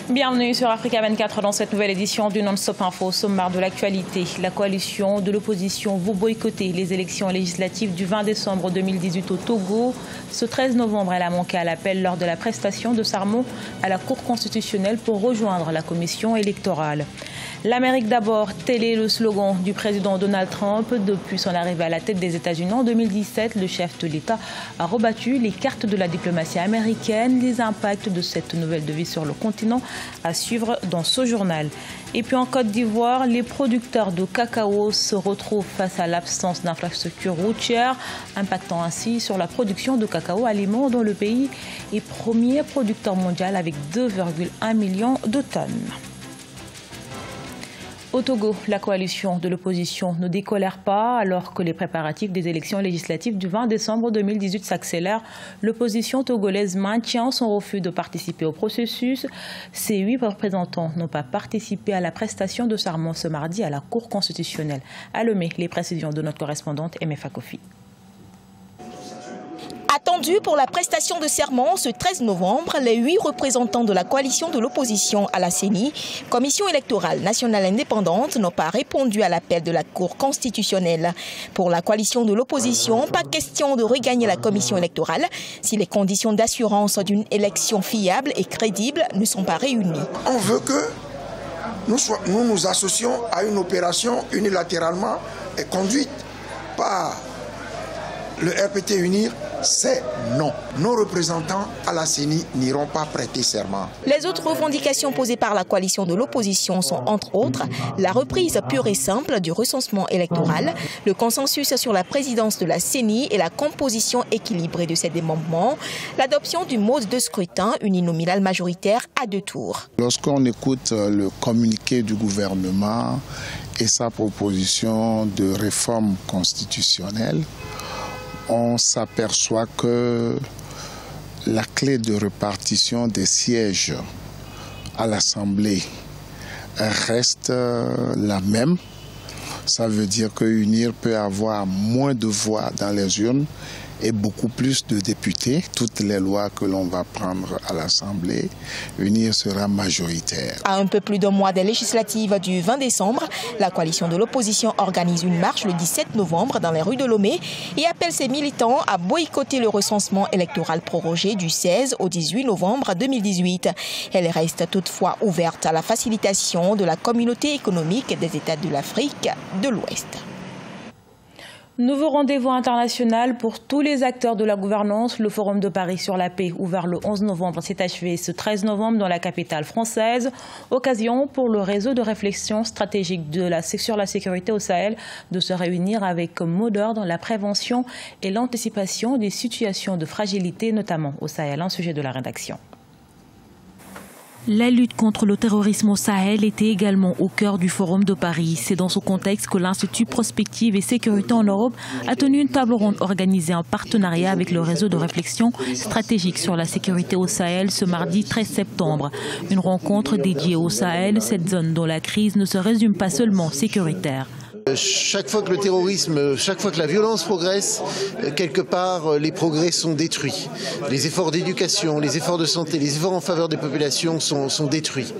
Bienvenue sur Africa 24 dans cette nouvelle édition du Non-Stop Info. Au sommaire de l'actualité, la coalition de l'opposition veut boycotter les élections législatives du 20 décembre 2018 au Togo. Ce 13 novembre, elle a manqué à l'appel lors de la prestation de serment à la Cour constitutionnelle pour rejoindre la commission électorale. L'Amérique d'abord, tel est le slogan du président Donald Trump. Depuis son arrivée à la tête des États-Unis en 2017, le chef de l'État a rebattu les cartes de la diplomatie américaine. Les impacts de cette nouvelle devise sur le continent à suivre dans ce journal. Et puis en Côte d'Ivoire, les producteurs de cacao se retrouvent face à l'absence d'infrastructures routières, impactant ainsi sur la production de cacao aliment dont le pays est premier producteur mondial avec 2,1 millions de tonnes. Au Togo, la coalition de l'opposition ne décolère pas alors que les préparatifs des élections législatives du 20 décembre 2018 s'accélèrent. L'opposition togolaise maintient son refus de participer au processus. Ces 8 représentants n'ont pas participé à la prestation de serment ce mardi à la Cour constitutionnelle. À Lomé, les précisions de notre correspondante MFA Kofi. Attendu pour la prestation de serment ce 13 novembre, les 8 représentants de la coalition de l'opposition à la CENI, Commission électorale nationale indépendante, n'ont pas répondu à l'appel de la Cour constitutionnelle. Pour la coalition de l'opposition, pas question de regagner la commission électorale si les conditions d'assurance d'une élection fiable et crédible ne sont pas réunies. On veut que nous nous associons à une opération unilatéralement conduite par le RPT Unir. C'est non. Nos représentants à la CENI n'iront pas prêter serment. Les autres revendications posées par la coalition de l'opposition sont entre autres la reprise pure et simple du recensement électoral, le consensus sur la présidence de la CENI et la composition équilibrée de ses démembrements, l'adoption du mode de scrutin uninominal majoritaire à 2 tours. Lorsqu'on écoute le communiqué du gouvernement et sa proposition de réforme constitutionnelle, on s'aperçoit que la clé de répartition des sièges à l'Assemblée reste la même. Ça veut dire que UNIR peut avoir moins de voix dans les urnes et beaucoup plus de députés. Toutes les lois que l'on va prendre à l'Assemblée, UNIR sera majoritaire. À un peu plus d'un mois des législatives du 20 décembre, la coalition de l'opposition organise une marche le 17 novembre dans les rues de Lomé et appelle ses militants à boycotter le recensement électoral prorogé du 16 au 18 novembre 2018. Elle reste toutefois ouverte à la facilitation de la communauté économique des États de l'Afrique de l'Ouest. Nouveau rendez-vous international pour tous les acteurs de la gouvernance. Le Forum de Paris sur la paix, ouvert le 11 novembre, s'est achevé ce 13 novembre dans la capitale française. Occasion pour le réseau de réflexion stratégique sur la sécurité au Sahel de se réunir avec comme mot d'ordre la prévention et l'anticipation des situations de fragilité, notamment au Sahel. Un sujet de la rédaction. La lutte contre le terrorisme au Sahel était également au cœur du Forum de Paris. C'est dans ce contexte que l'Institut Prospective et Sécurité en Europe a tenu une table ronde organisée en partenariat avec le réseau de réflexion stratégique sur la sécurité au Sahel ce mardi 13 septembre. Une rencontre dédiée au Sahel, cette zone dont la crise ne se résume pas seulement sécuritaire. Chaque fois que le terrorisme, chaque fois que la violence progresse, quelque part, les progrès sont détruits. Les efforts d'éducation, les efforts de santé, les efforts en faveur des populations sont détruits.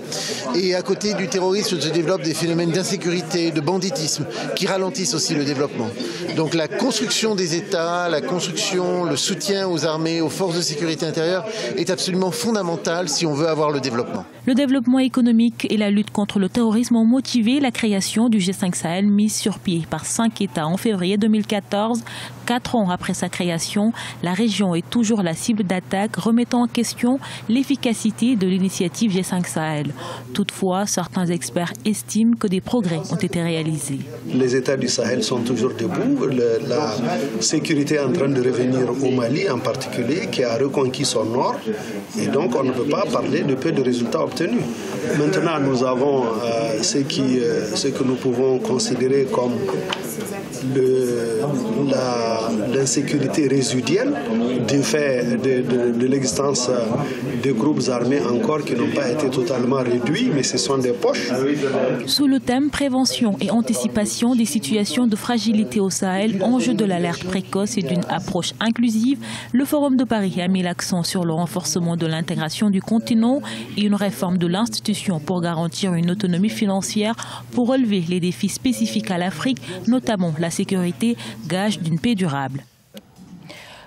Et à côté du terrorisme se développent des phénomènes d'insécurité, de banditisme, qui ralentissent aussi le développement. Donc la construction des États, la construction, le soutien aux armées, aux forces de sécurité intérieure est absolument fondamental si on veut avoir le développement. Le développement économique et la lutte contre le terrorisme ont motivé la création du G5 Sahel mise sur pied par 5 États en février 2014. 4 ans après sa création, la région est toujours la cible d'attaques, remettant en question l'efficacité de l'initiative G5 Sahel. Toutefois, certains experts estiment que des progrès ont été réalisés. Les États du Sahel sont toujours debout. La sécurité est en train de revenir au Mali en particulier, qui a reconquis son nord. Et donc, on ne peut pas parler de peu de résultats obtenus. Maintenant, nous avons ce que nous pouvons considérer comme l'insécurité résiduelle du fait de l'existence de groupes armés encore qui n'ont pas été totalement réduits, mais ce sont des poches. Sous le thème prévention et anticipation des situations de fragilité au Sahel, enjeu de l'alerte précoce et d'une approche inclusive, le Forum de Paris a mis l'accent sur le renforcement de l'intégration du continent et une réforme de l'institution pour garantir une autonomie financière pour relever les défis spécifiques à l'Afrique, notamment la sécurité, gage d'une paix durable.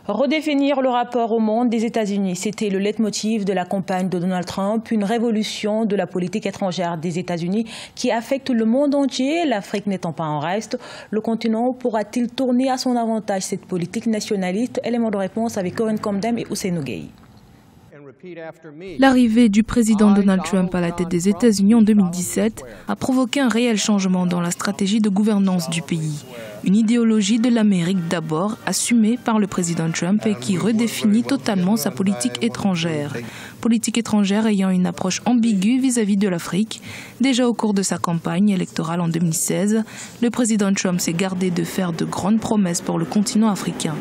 Redéfinir le rapport au monde des États-Unis, c'était le leitmotiv de la campagne de Donald Trump, une révolution de la politique étrangère des États-Unis qui affecte le monde entier, l'Afrique n'étant pas en reste. Le continent pourra-t-il tourner à son avantage cette politique nationaliste? Élément de réponse avec Corinne Comdem et Ousseynou Gueye. L'arrivée du président Donald Trump à la tête des États-Unis en 2017 a provoqué un réel changement dans la stratégie de gouvernance du pays. Une idéologie de l'Amérique d'abord, assumée par le président Trump et qui redéfinit totalement sa politique étrangère. Politique étrangère ayant une approche ambiguë vis-à-vis de l'Afrique. Déjà au cours de sa campagne électorale en 2016, le président Trump s'est gardé de faire de grandes promesses pour le continent africain.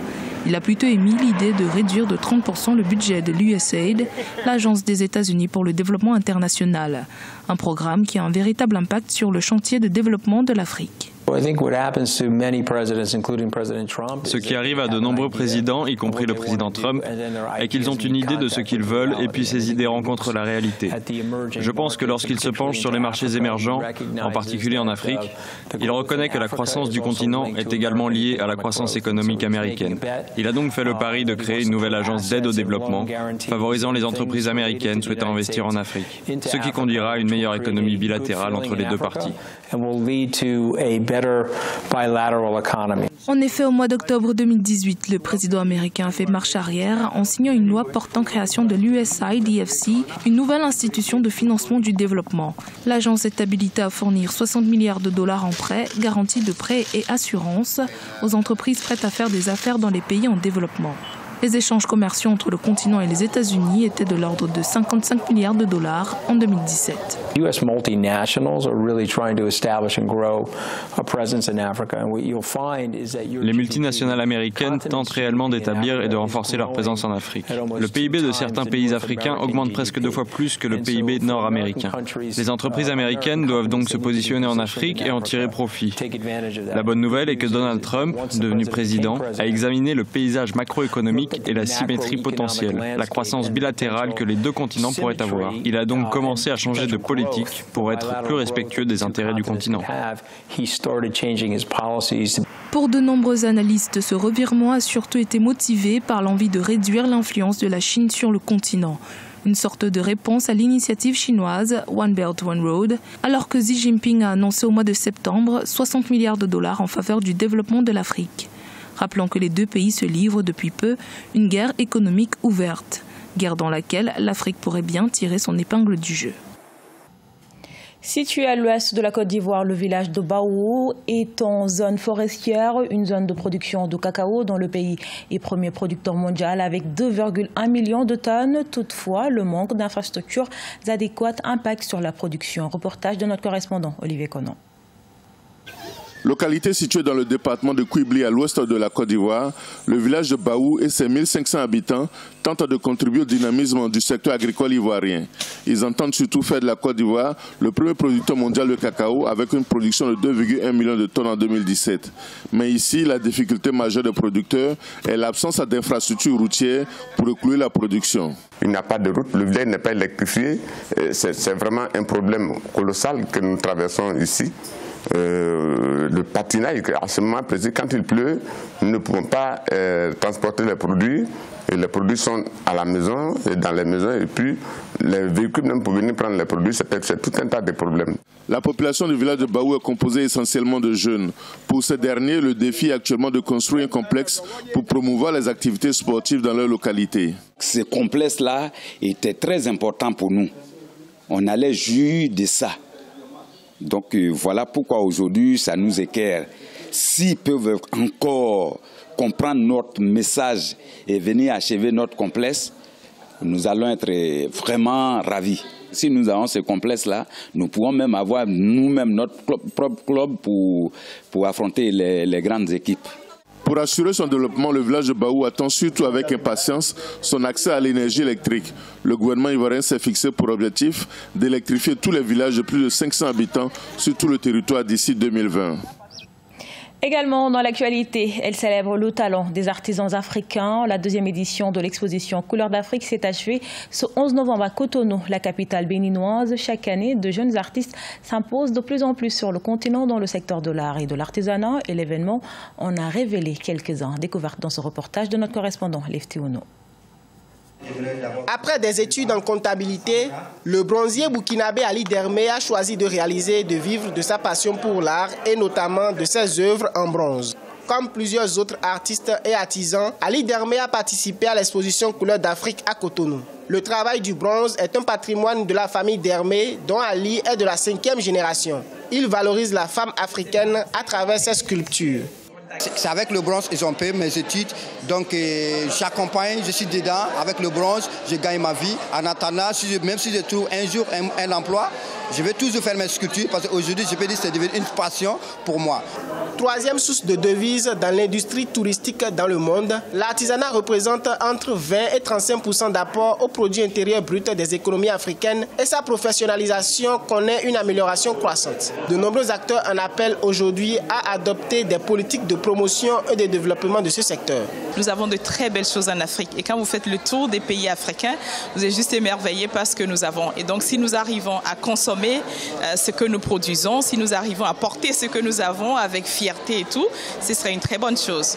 Il a plutôt émis l'idée de réduire de 30% le budget de l'USAID, l'Agence des États-Unis pour le développement international. Un programme qui a un véritable impact sur le chantier de développement de l'Afrique. Ce qui arrive à de nombreux présidents, y compris le président Trump, est qu'ils ont une idée de ce qu'ils veulent et puis ces idées rencontrent la réalité. Je pense que lorsqu'il se penche sur les marchés émergents, en particulier en Afrique, il reconnaît que la croissance du continent est également liée à la croissance économique américaine. Il a donc fait le pari de créer une nouvelle agence d'aide au développement, favorisant les entreprises américaines souhaitant investir en Afrique, ce qui conduira à une meilleure économie bilatérale entre les deux parties. En effet, au mois d'octobre 2018, le président américain a fait marche arrière en signant une loi portant création de l'USAID-EFC, une nouvelle institution de financement du développement. L'agence est habilitée à fournir 60 milliards de dollars en prêts, garanties de prêts et assurances aux entreprises prêtes à faire des affaires dans les pays en développement. Les échanges commerciaux entre le continent et les États-Unis étaient de l'ordre de 55 milliards de dollars en 2017. Les multinationales américaines tentent réellement d'établir et de renforcer leur présence en Afrique. Le PIB de certains pays africains augmente presque 2 fois plus que le PIB nord-américain. Les entreprises américaines doivent donc se positionner en Afrique et en tirer profit. La bonne nouvelle est que Donald Trump, devenu président, a examiné le paysage macroéconomique et la symétrie potentielle, la croissance bilatérale que les deux continents pourraient avoir. Il a donc commencé à changer de politique pour être plus respectueux des intérêts du continent. Pour de nombreux analystes, ce revirement a surtout été motivé par l'envie de réduire l'influence de la Chine sur le continent. Une sorte de réponse à l'initiative chinoise One Belt One Road, alors que Xi Jinping a annoncé au mois de septembre 60 milliards de dollars en faveur du développement de l'Afrique. Rappelons que les deux pays se livrent depuis peu une guerre économique ouverte, guerre dans laquelle l'Afrique pourrait bien tirer son épingle du jeu. Situé à l'ouest de la Côte d'Ivoire, le village de Baou est en zone forestière, une zone de production de cacao dont le pays est premier producteur mondial avec 2,1 millions de tonnes. Toutefois, le manque d'infrastructures adéquates impacte sur la production. Reportage de notre correspondant Olivier Conan. Localité située dans le département de Kouibli à l'ouest de la Côte d'Ivoire, le village de Baou et ses 1500 habitants tentent de contribuer au dynamisme du secteur agricole ivoirien. Ils entendent surtout faire de la Côte d'Ivoire le premier producteur mondial de cacao avec une production de 2,1 millions de tonnes en 2017. Mais ici, la difficulté majeure des producteurs est l'absence d'infrastructures routières pour écouler la production. Il n'y a pas de route, le village n'est pas électrifié. C'est vraiment un problème colossal que nous traversons ici. Le patinage, à ce moment précis, quand il pleut, nous ne pouvons pas transporter les produits. Et les produits sont à la maison et dans les maisons. Et puis, les véhicules, même pour venir prendre les produits, c'est tout un tas de problèmes. La population du village de Baou est composée essentiellement de jeunes. Pour ces derniers, le défi est actuellement de construire un complexe pour promouvoir les activités sportives dans leur localité. Ce complexe-là était très important pour nous. On allait jouir de ça. Donc voilà pourquoi aujourd'hui ça nous équerre. S'ils peuvent encore comprendre notre message et venir achever notre complexe, nous allons être vraiment ravis. Si nous avons ce complexe-là, nous pouvons même avoir nous-mêmes notre propre club pour affronter les grandes équipes. Pour assurer son développement, le village de Baou attend surtout avec impatience son accès à l'énergie électrique. Le gouvernement ivoirien s'est fixé pour objectif d'électrifier tous les villages de plus de 500 habitants sur tout le territoire d'ici 2020. Également dans l'actualité, elle célèbre le talent des artisans africains. La deuxième édition de l'exposition Couleurs d'Afrique s'est achevée ce 11 novembre à Cotonou, la capitale béninoise. Chaque année, de jeunes artistes s'imposent de plus en plus sur le continent dans le secteur de l'art et de l'artisanat. Et l'événement en a révélé quelques-uns. Découverte dans ce reportage de notre correspondant, Lefty Ouno. Après des études en comptabilité, le bronzier burkinabé Ali Dermé a choisi de réaliser et de vivre de sa passion pour l'art et notamment de ses œuvres en bronze. Comme plusieurs autres artistes et artisans, Ali Dermé a participé à l'exposition Couleurs d'Afrique à Cotonou. Le travail du bronze est un patrimoine de la famille Dermé dont Ali est de la 5e génération. Il valorise la femme africaine à travers ses sculptures. C'est avec le bronze que j'ai fait mes études, donc j'accompagne, je suis dedans, avec le bronze, je gagne ma vie. En attendant, même si je trouve un jour un emploi, je vais toujours faire mes sculptures parce qu'aujourd'hui, je peux dire que c'est devenu une passion pour moi. Troisième source de devises dans l'industrie touristique dans le monde, l'artisanat représente entre 20 et 35% d'apport au produit intérieur brut des économies africaines et sa professionnalisation connaît une amélioration croissante. De nombreux acteurs en appellent aujourd'hui à adopter des politiques de promotion et de développement de ce secteur. Nous avons de très belles choses en Afrique et quand vous faites le tour des pays africains, vous êtes juste émerveillés par ce que nous avons. Et donc si nous arrivons à consommer ce que nous produisons, si nous arrivons à porter ce que nous avons avec fierté et tout, ce serait une très bonne chose.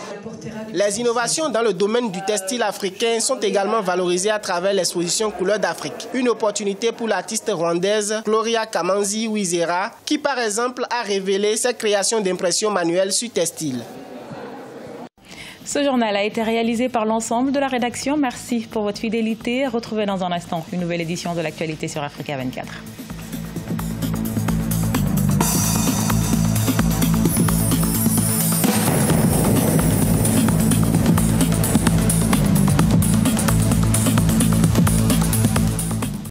Les innovations dans le domaine du textile africain sont également valorisées à travers l'exposition Couleurs d'Afrique. Une opportunité pour l'artiste rwandaise Gloria Kamanzi Wizera qui par exemple a révélé ses créations d'impression manuelle sur textile. Ce journal a été réalisé par l'ensemble de la rédaction. Merci pour votre fidélité. Retrouvez dans un instant une nouvelle édition de l'actualité sur Africa 24.